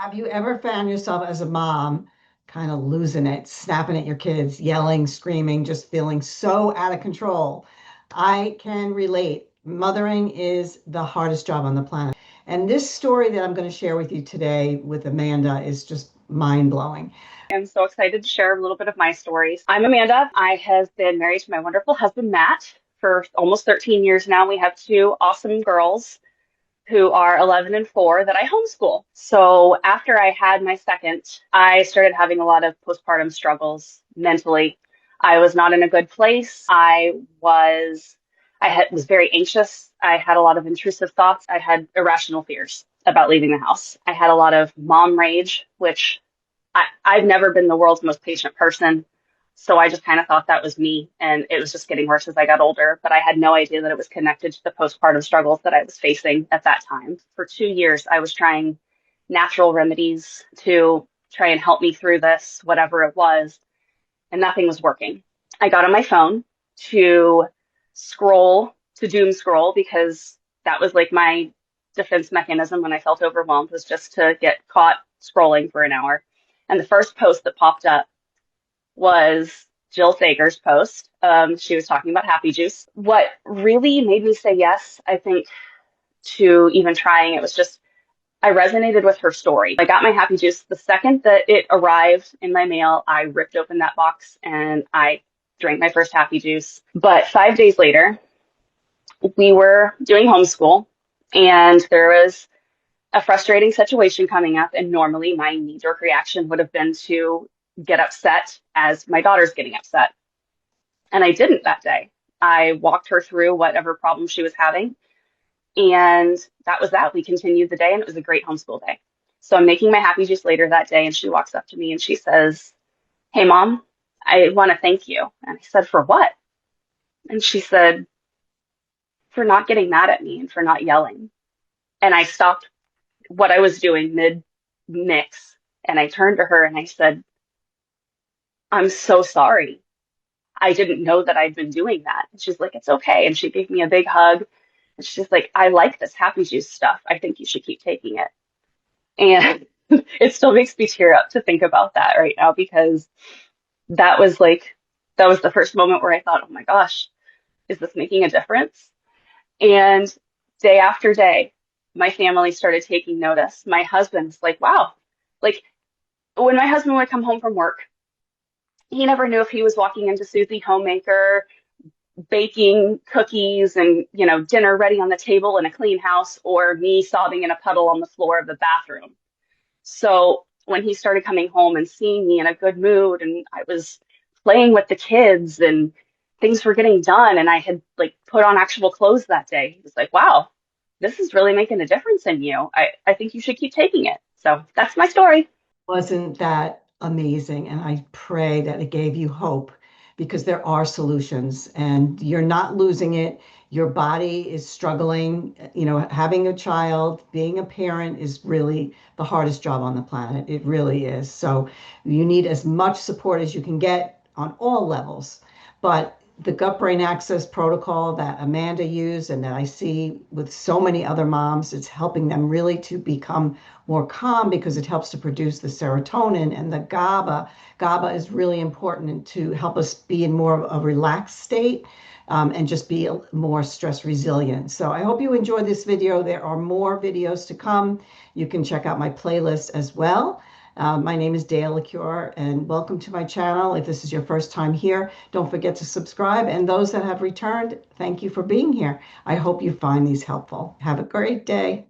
Have you ever found yourself as a mom kind of losing it, snapping at your kids, yelling, screaming, just feeling so out of control? I can relate. Mothering is the hardest job on the planet. And this story that I'm going to share with you today with Amanda is just mind blowing. I'm so excited to share a little bit of my stories. I'm Amanda. I have been married to my wonderful husband, Matt, for almost 13 years now. We have two awesome girls who are 11 and 4 that I homeschool. So after I had my second, I started having a lot of postpartum struggles mentally. I was not in a good place. Was very anxious. I had a lot of intrusive thoughts. I had irrational fears about leaving the house. I had a lot of mom rage, which I've never been the world's most patient person. So I just kind of thought that was me. And it was just getting worse as I got older. But I had no idea that it was connected to the postpartum struggles that I was facing at that time. For 2 years, I was trying natural remedies to try and help me through this, whatever it was, and nothing was working. I got on my phone to to doom scroll, because that was like my defense mechanism when I felt overwhelmed, was just to get caught scrolling for an hour. And the first post that popped up was Jill Sager's post. She was talking about happy juice. What really made me say yes, I think, to even trying it was just I resonated with her story. I got my happy juice the second that it arrived in my mail. I ripped open that box and I drank my first happy juice. But 5 days later, we were doing homeschool and there was a frustrating situation coming up. And normally my knee jerk reaction would have been to get upset as my daughter's getting upset. And I didn't that day. I walked her through whatever problem she was having. And that was that. We continued the day and it was a great homeschool day. So I'm making my happy juice later that day and she walks up to me and she says, "Hey, Mom, I want to thank you." And I said, "For what?" And she said, "For not getting mad at me and for not yelling." And I stopped what I was doing mid mix and I turned to her and I said, "I'm so sorry. I didn't know that I'd been doing that." And she's like, "It's okay." And she gave me a big hug. And she's like, "I like this happy juice stuff. I think you should keep taking it." And it still makes me tear up to think about that right now, because that was like, that was the first moment where I thought, oh my gosh, is this making a difference? And day after day, my family started taking notice. My husband's like, wow, like when my husband would come home from work, he never knew if he was walking into Susie Homemaker baking cookies and, dinner ready on the table in a clean house, or me sobbing in a puddle on the floor of the bathroom. So when he started coming home and seeing me in a good mood and I was playing with the kids and things were getting done and I had like put on actual clothes that day, he was like, "Wow, this is really making a difference in you. I think you should keep taking it." So that's my story. Wasn't that amazing? And I pray that it gave you hope because there are solutions and you're not losing it. Your body is struggling. Having a child, being a parent is really the hardest job on the planet. It really is. So you need as much support as you can get on all levels. But the gut brain access protocol that Amanda used and that I see with so many other moms, it's helping them really to become more calm because it helps to produce the serotonin and the GABA. GABA is really important to help us be in more of a relaxed state and just be more stress resilient. So I hope you enjoyed this video. There are more videos to come. You can check out my playlist as well. My name is Dale LaCure, and welcome to my channel. If this is your first time here, don't forget to subscribe. And those that have returned, thank you for being here. I hope you find these helpful. Have a great day.